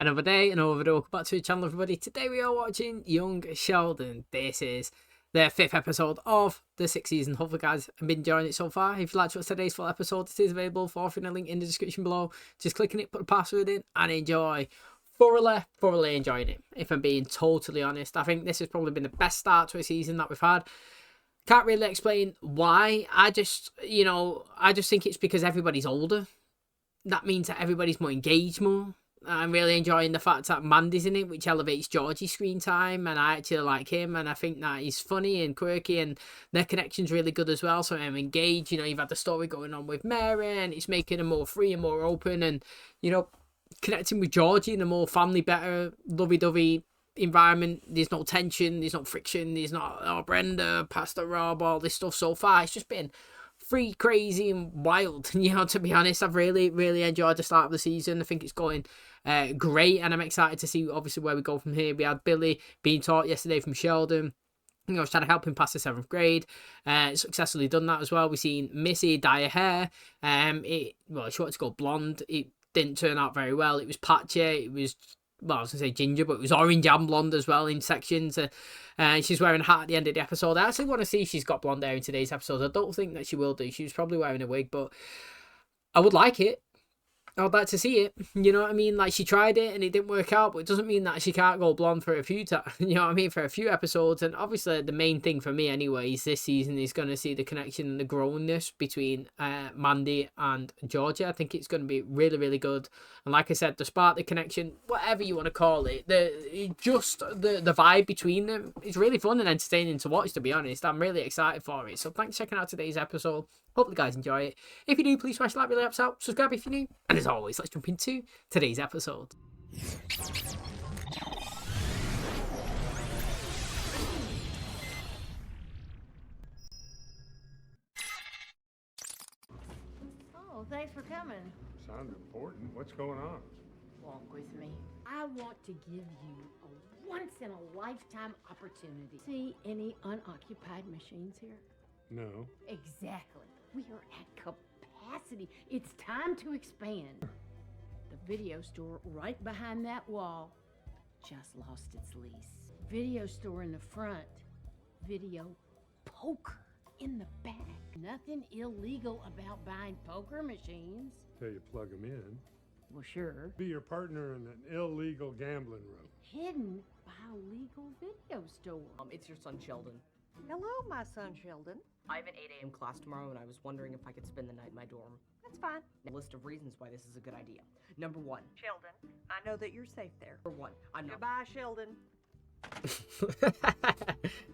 Another day, another video. Welcome back to the channel, everybody. Today we are watching Young Sheldon. This is the 5th episode of the 6th season. Hopefully, guys, have been enjoying it so far. If you'd like to watch today's full episode, it is available for free in a link in the description below. Just click on it, put the password in, and enjoy. Thoroughly enjoying it. If I'm being totally honest, I think this has probably been the best start to a season that we've had. Can't really explain why. I just think it's because everybody's older. That means that everybody's more engaged more. I'm really enjoying the fact that Mandy's in it, which elevates Georgie's screen time, and I actually like him, and I think that he's funny and quirky, and their connection's really good as well, so I'm engaged. You've had the story going on with Mary, and it's making them more free and more open, and, connecting with Georgie in a more family, better, lovey-dovey environment. There's no tension, there's no friction, there's not, oh, Brenda, Pastor Rob, all this stuff so far. It's just been free, crazy, and wild. To be honest, I've really enjoyed the start of the season. I think it's going great, and I'm excited to see obviously where we go from here. We had Billy being taught yesterday from Sheldon. I was trying to help him pass the 7th grade. Successfully done that as well. We've seen Missy dye her hair. She wanted to go blonde. It didn't turn out very well. It was patchy. It was, well, I was going to say ginger, but it was orange and blonde as well in sections. She's wearing a hat at the end of the episode. I actually want to see if she's got blonde hair in today's episode. I don't think that she will do. She was probably wearing a wig, but I would like it. I would like to see it. You know what I mean? Like, she tried it and it didn't work out, but it doesn't mean that she can't go blonde for a few times. You know what I mean? For a few episodes. And obviously, the main thing for me, anyways, this season is going to see the connection and the grownness between Mandy and Georgia. I think it's going to be really good. And like I said, the spark, the connection, whatever you want to call it, the vibe between them is really fun and entertaining to watch, to be honest. I'm really excited for it. So thanks for checking out today's episode. Hope you guys enjoy it. If you do, please smash the like, really helps out. Subscribe if you're new. And as always, let's jump into today's episode. Oh, thanks for coming. Sounds important. What's going on? Walk with me. I want to give you a once-in-a-lifetime opportunity. See any unoccupied machines here? No. Exactly. We are at capacity. It's time to expand. The video store right behind that wall just lost its lease. Video store in the front. Video poker in the back. Nothing illegal about buying poker machines. Till you plug them in. Well, sure. Be your partner in an illegal gambling room. Hidden by a legal video store. It's your son, Sheldon. Hello, my son Sheldon. I have an 8 a.m. class tomorrow, and I was wondering if I could spend the night in my dorm. That's fine. A list of reasons why this is a good idea. Number 1. Sheldon, I know that you're safe there. Number 1. I'm not. Goodbye, Sheldon.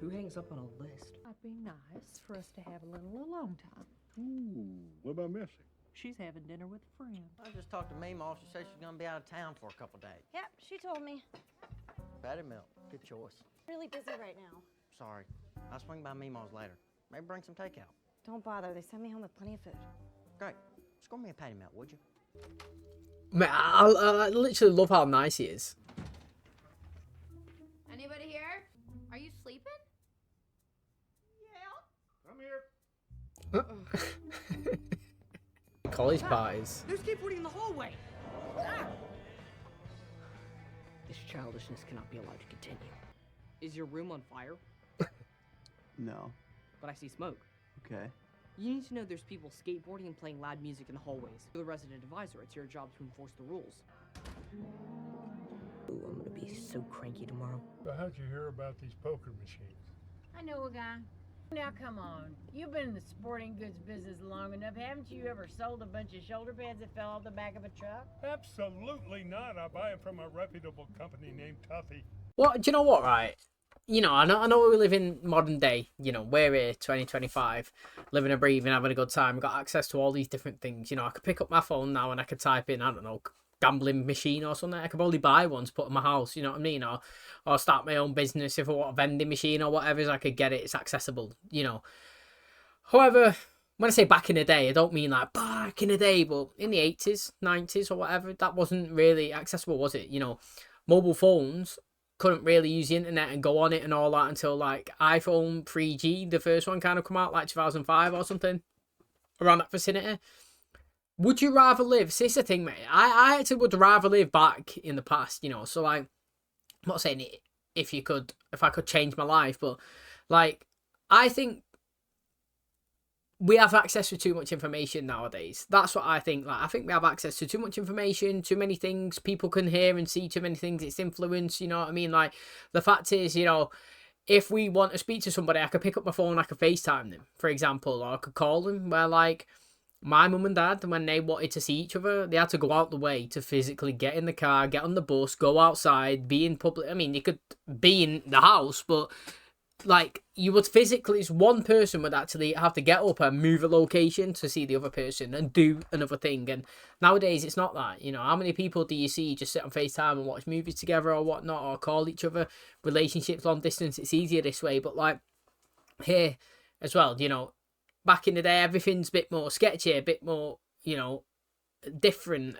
Who hangs up on a list? Might be nice for us to have a little alone time. Ooh, what about Missy? She's having dinner with a friend. I just talked to Meemaw. She said she's gonna be out of town for a couple days. Yep, she told me. Fatty milk, good choice. Really busy right now. Sorry, I'll swing by Meemaw's later. Maybe bring some takeout. Don't bother. They sent me home with plenty of food. Great. Score me a patty melt, would you? Man, I literally love how nice he is. Anybody here? Are you sleeping? Come here. College parties. There's skateboarding in the hallway! Ah! This childishness cannot be allowed to continue. Is your room on fire? No. But I see smoke. Okay. You need to know there's people skateboarding and playing loud music in the hallways. You're the resident advisor. It's your job to enforce the rules. Ooh, I'm gonna be so cranky tomorrow. So how'd you hear about these poker machines? I know a guy. Now, come on. You've been in the sporting goods business long enough. Haven't you ever sold a bunch of shoulder pads that fell off the back of a truck? Absolutely not. I buy them from a reputable company named Tuffy. What, do you know what, right? I know we live in modern day, we're here, 2025, living and breathing, having a good time, got access to all these different things. I could pick up my phone now and I could type in, I don't know, gambling machine or something. I could probably buy one to put in my house, you know what I mean? Or start my own business. If I want a vending machine or whatever, I could get it. It's accessible, However, when I say back in the day, I don't mean like back in the day, but in the 80s, 90s or whatever, that wasn't really accessible, was it? Mobile phones couldn't really use the internet and go on it and all that until like iPhone 3G, the first one kind of come out like 2005 or something, around that vicinity. would you rather live? See, it's the thing, mate. I actually would rather live back in the past, you know. So like, I'm not saying it if I could change my life, but like, I think we have access to too much information nowadays. That's what I think. Like, I think we have access to too much information, too many things. People can hear and see too many things. It's influence, you know what I mean? Like, the fact is, you know, if we want to speak to somebody, I could pick up my phone, I could FaceTime them, for example, or I could call them. Where, like, my mum and dad, when they wanted to see each other, they had to go out the way to physically get in the car, get on the bus, go outside, be in public. I mean, you could be in the house, but like, you would physically, it's one person would actually have to get up and move a location to see the other person and do another thing. And nowadays it's not that, you know. How many people do you see just sit on FaceTime and watch movies together or whatnot, or call each other? Relationships long distance, it's easier this way. But like here as well, you know, back in the day everything's a bit more sketchy, a bit more, you know, different.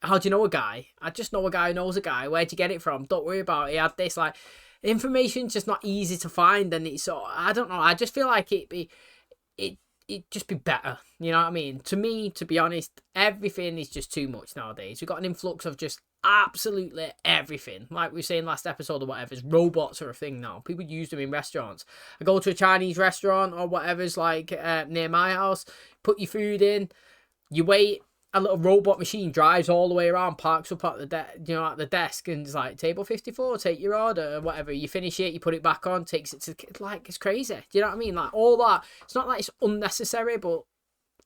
How do you know a guy? I just know a guy who knows a guy. Where'd you get it from? Don't worry about it. He had this. Like, information's just not easy to find, and it's so, I don't know. I just feel like it just be better. You know what I mean? To me, to be honest, everything is just too much nowadays. We've got an influx of just absolutely everything. Like we were saying last episode or whatever, robots are a thing now. People use them in restaurants. I go to a Chinese restaurant or whatever's like near my house, put your food in, you wait. A little robot machine drives all the way around, parks up at at the desk, and it's like, table 54, take your order, or whatever. You finish it, you put it back on, takes it to, like, it's crazy. Do you know what I mean? Like, all that. It's not like it's unnecessary, but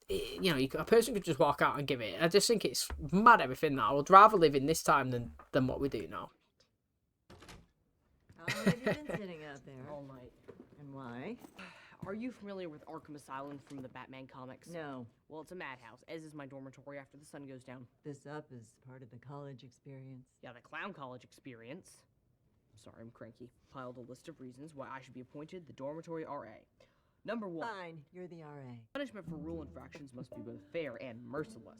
you know, a person could just walk out and give it. I just think it's mad everything now. I would rather live in this time than what we do now. How long have you been sitting out there? All night. And why? Are you familiar with Arkham Asylum from the Batman comics? No. Well, it's a madhouse, as is my dormitory after the sun goes down. This up is part of the college experience. Yeah, the clown college experience. Sorry, I'm cranky. Piled a list of reasons why I should be appointed the dormitory RA. Number 1. Fine, you're the RA. Punishment for rule infractions must be both fair and merciless.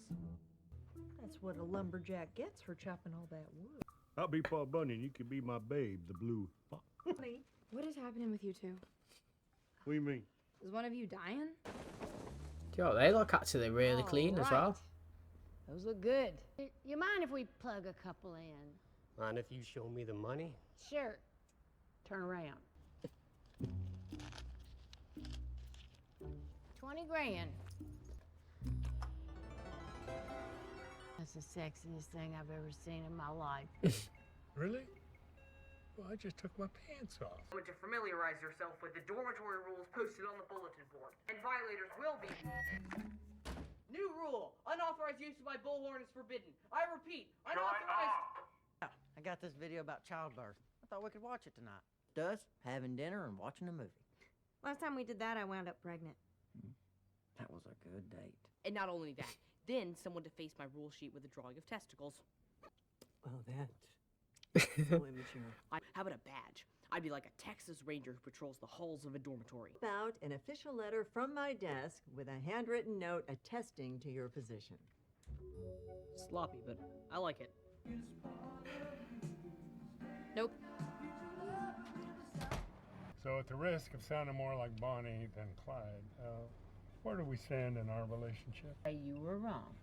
That's what a lumberjack gets for chopping all that wood. I'll be Paul Bunyan. You can be my babe, the blue. Honey, What is happening with you two? What do you mean? Is one of you dying? Yo, they look actually really clean as well. Those look good. You mind if we plug a couple in? Mind if you show me the money? Sure. Turn around. 20 grand. That's the sexiest thing I've ever seen in my life. Really? Well, I just took my pants off. To familiarize yourself with the dormitory rules posted on the bulletin board, and violators will be... New rule! Unauthorized use of my bullhorn is forbidden. I repeat, unauthorized... I got this video about childbirth. I thought we could watch it tonight. Us having dinner and watching a movie. Last time we did that, I wound up pregnant. That was a good date. And not only that, then someone defaced my rule sheet with a drawing of testicles. Oh, that's so immature. How about a badge? I'd be like a Texas Ranger who patrols the halls of a dormitory. About an official letter from my desk with a handwritten note attesting to your position. Sloppy, but I like it. Nope. So at the risk of sounding more like Bonnie than Clyde, where do we stand in our relationship? You were wrong.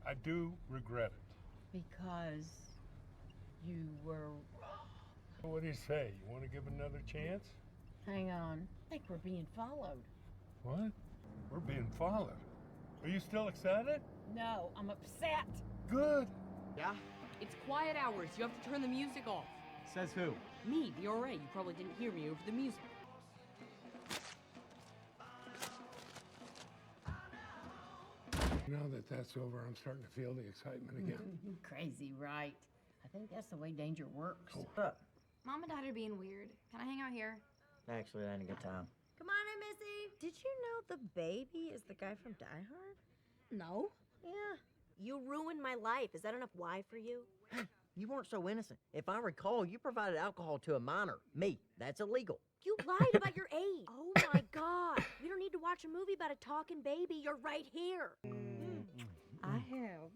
I do regret it. Because you were wrong. What do you say? You want to give another chance? Hang on. I think we're being followed. What? We're being followed. Are you still excited? No, I'm upset. Good. Yeah? It's quiet hours. You have to turn the music off. Says who? Me, the RA. You probably didn't hear me over the music. Now that that's over, I'm starting to feel the excitement again. Crazy, right? I think that's the way danger works. Mom and Dad are being weird. Can I hang out here? Actually, that ain't a good time. Come on in, Missy. Did you know the baby is the guy from Die Hard? No. Yeah. You ruined my life. Is that enough why for you? You weren't so innocent. If I recall, you provided alcohol to a minor. Me. That's illegal. You lied about your age. Oh my God. We don't need to watch a movie about a talking baby. You're right here. I have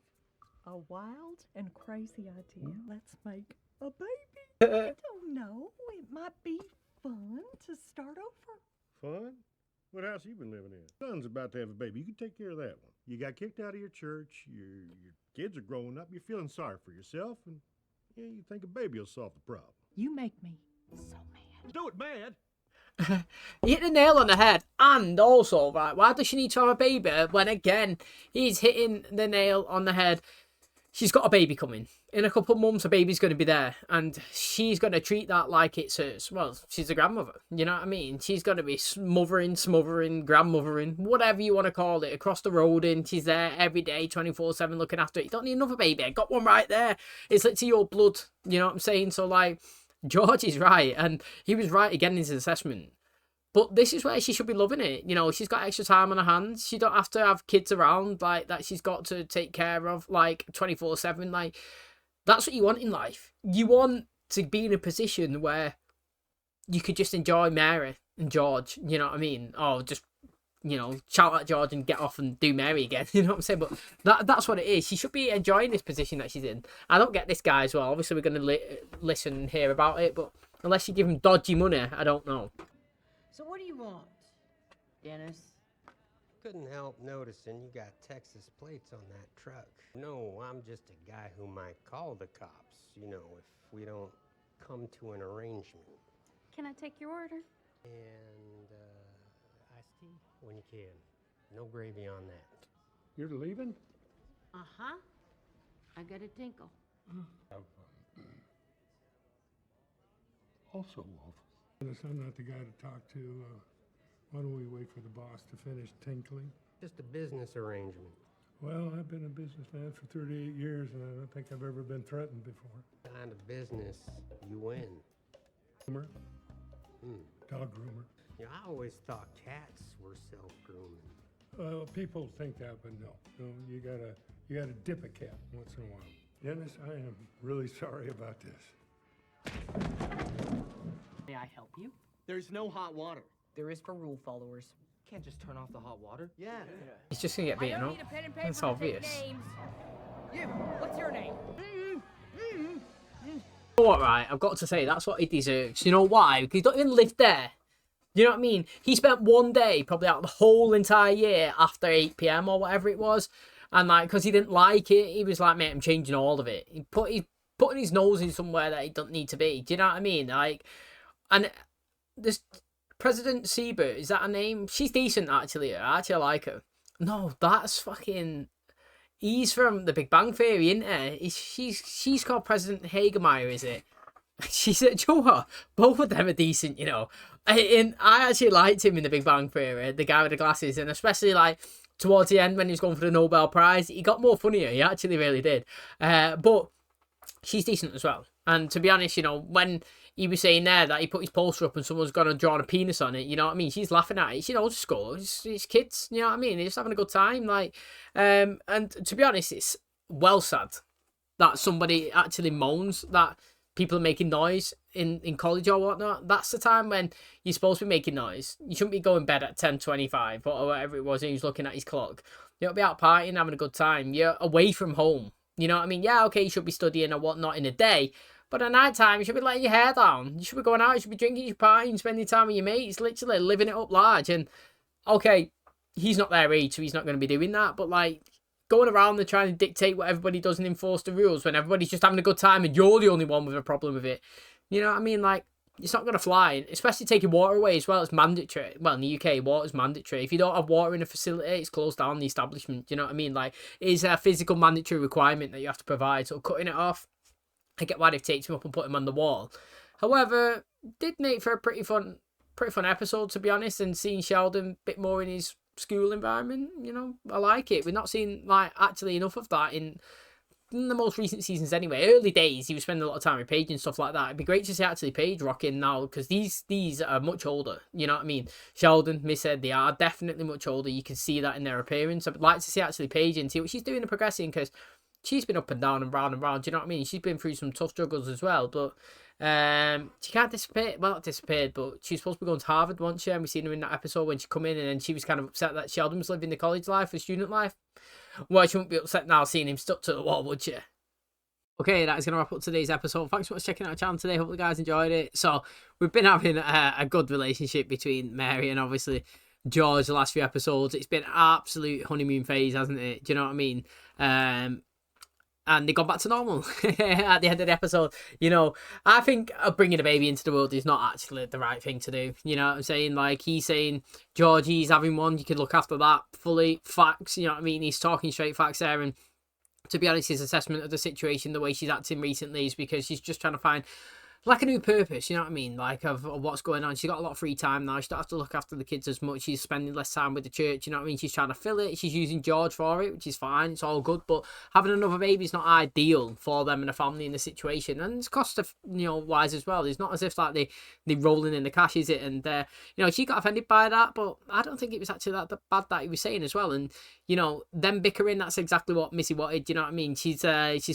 a wild and crazy idea. Let's make a baby. I don't know. It might be fun to start over. Fun? What house you been living in? Son's about to have a baby. You can take care of that one. You got kicked out of your church. Your kids are growing up. You're feeling sorry for yourself, and yeah, you think a baby will solve the problem. You make me so mad. Do it mad. He hit the nail on the head, and also, right, why does she need to have a baby when, again, he's hitting the nail on the head? She's got a baby coming. In a couple of months, a baby's going to be there, and she's going to treat that like it's hers. Well, she's a grandmother, you know what I mean? She's going to be smothering, grandmothering, whatever you want to call it, across the road, and she's there every day, 24/7, looking after it. You don't need another baby. I got one right there. It's literally your blood, you know what I'm saying? So, like, George is right, and he was right again in his assessment. But this is where she should be loving it. You know, she's got extra time on her hands. She don't have to have kids around, like, that she's got to take care of, like, 24/7. Like, that's what you want in life. You want to be in a position where you could just enjoy Mary and George, you know what I mean? Or just, you know, shout at George and get off and do Mary again, you know what I'm saying? But that's what it is. She should be enjoying this position that she's in. I don't get this guy as well. Obviously, we're going to listen and hear about it, but unless you give him dodgy money, I don't know. So what do you want, Dennis? Couldn't help noticing you got Texas plates on that truck. No, I'm just a guy who might call the cops, you know, if we don't come to an arrangement. Can I take your order? And, iced tea? When you can. No gravy on that. You're leaving? Uh-huh. I got a tinkle. Also, Wolf. I'm not the guy to talk to. Why don't we wait for the boss to finish tinkling? Just a business arrangement. Well, I've been a businessman for 38 years, and I don't think I've ever been threatened before. Kind of business, you win. Groomer? Dog groomer. Yeah, I always thought cats were self-grooming. Well, people think that, but no. No, you gotta dip a cat once in a while. Dennis, I am really sorry about this. May I help you? There's no hot water. There is for rule followers. Can't just turn off the hot water. Yeah. He's just going to get beaten up. That's obvious. You, what's your name? You know what, right? I've got to say, that's what he deserves. You know why? Because he don't even live there. You know what I mean? He spent one day, probably out the whole entire year, after 8 p.m. or whatever it was. And, like, because he didn't like it, he was like, mate, I'm changing all of it. He's putting his nose in somewhere that he doesn't need to be. Do you know what I mean? Like, and this President Siebert, is that her name? She's decent, actually. I actually like her. No, that's fucking... He's from The Big Bang Theory, isn't he? She's called President Hagemeyer, is it? She's at Joe. Both of them are decent, you know. And I actually liked him in The Big Bang Theory, the guy with the glasses, and especially, like, towards the end when he was going for the Nobel Prize, he got more funnier. He actually really did. But she's decent as well. And to be honest, you know, when he was saying there that he put his poster up and someone's gone and drawn a penis on it, you know what I mean? She's laughing at it. She knows school. It's kids, you know what I mean? They're just having a good time. Like, and to be honest, it's well sad that somebody actually moans that people are making noise in college or whatnot. That's the time when you're supposed to be making noise. You shouldn't be going to bed at 10:25 or whatever it was, and he was looking at his clock. You ought to be out partying, having a good time. You're away from home. You know what I mean? Yeah, okay, you should be studying or whatnot in the day, but at night time, you should be letting your hair down. You should be going out, you should be drinking, your partying, spending time with your mates, literally living it up large. And, okay, he's not their age, so he's not going to be doing that, but, like, going around and trying to dictate what everybody does and enforce the rules when everybody's just having a good time and you're the only one with a problem with it. You know what I mean? Like, it's not going to fly. Especially taking water away as well. It's mandatory. Well, in the UK, water's mandatory. If you don't have water in a facility, it's closed down the establishment. You know what I mean? Like, it is a physical mandatory requirement that you have to provide. So cutting it off, I get why they've taken him up and put him on the wall. However, did make for a pretty fun episode, to be honest, and seeing Sheldon a bit more in his school environment, you know, I like it. We're not seeing, like, actually enough of that in the most recent seasons anyway. Early days, he was spending a lot of time with Paige and stuff like that. It'd be great to see actually Paige rocking now, because these are much older, you know what I mean? Sheldon, Miss said they are definitely much older. You can see that in their appearance. I'd like to see actually Paige and see what she's doing and progressing, because she's been up and down and round and round, do you know what I mean? She's been through some tough struggles as well, but she can't disappear. Well, not disappeared, but she's supposed to be going to Harvard, wasn't she? And we seen her in that episode when she come in, and then she was kind of upset that Sheldon was living the college life, the student life. Well, she wouldn't be upset now seeing him stuck to the wall, would she? Okay, that is going to wrap up today's episode. Thanks so much for checking out our channel today. Hope you guys enjoyed it. So, we've been having a good relationship between Mary and obviously George the last few episodes. It's been absolute honeymoon phase, hasn't it? Do you know what I mean? And they got back to normal at the end of the episode. You know, I think bringing a baby into the world is not actually the right thing to do. You know what I'm saying? Like, he's saying, Georgie's having one, you can look after that fully. Facts, you know what I mean? He's talking straight facts there. And to be honest, his assessment of the situation, the way she's acting recently, is because she's just trying to find like a new purpose, you know what I mean? Like, of what's going on. She's got a lot of free time now. She don't have to look after the kids as much. She's spending less time with the church, you know what I mean? She's trying to fill it. She's using George for it, which is fine. It's all good. But having another baby is not ideal for them and a family in the situation. And it's cost of, wise as well. It's not as if like they rolling in the cash, is it? And she got offended by that, but I don't think it was actually that bad that he was saying as well. And them bickering, that's exactly what Missy wanted. You know what I mean? She's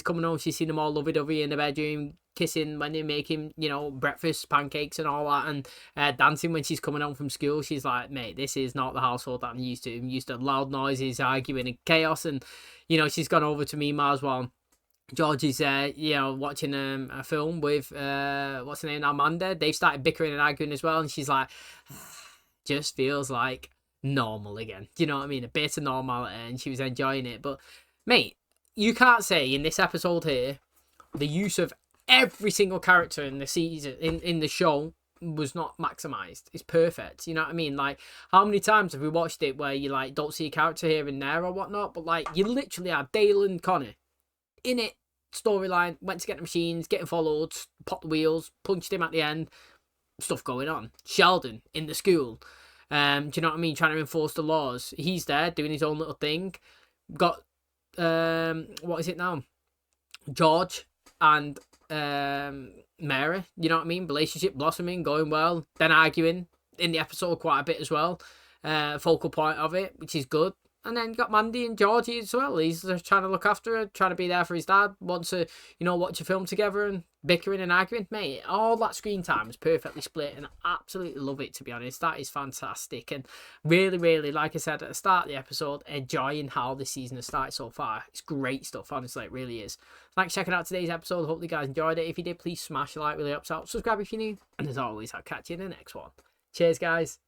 coming home. She's seen them all lovey-dovey in the bedroom, kissing when they make him, breakfast, pancakes and all that, and dancing when she's coming home from school. She's like, mate, this is not the household that I'm used to. I'm used to loud noises, arguing and chaos. And, she's gone over to Mima as well. George is, watching a film with, what's her name, Amanda. They've started bickering and arguing as well. And she's like, just feels like normal again. Do you know what I mean? A bit of normality, and she was enjoying it. But, mate, you can't say in this episode here, the use of every single character in the season, in the show, was not maximized. It's perfect. You know what I mean? Like, how many times have we watched it where you like don't see a character here and there or whatnot, but like you literally have Dale and Connor in it, storyline, went to get the machines, getting followed, popped the wheels, punched him at the end, stuff going on. Sheldon in the school, do you know what I mean? Trying to enforce the laws. He's there doing his own little thing. Got what is it now? George and Mary, you know what I mean? Relationship blossoming, going well, then arguing in the episode quite a bit as well. Focal point of it, which is good. And then got Mandy and Georgie as well. He's just trying to look after her, trying to be there for his dad, wants to, watch a film together and bickering and arguing. Mate, all that screen time is perfectly split, and I absolutely love it, to be honest. That is fantastic. And really, really, like I said at the start of the episode, enjoying how this season has started so far. It's great stuff, honestly, it really is. Thanks for checking out today's episode. Hopefully you guys enjoyed it. If you did, please smash a like, really helps out. Subscribe if you're new. And as always, I'll catch you in the next one. Cheers, guys.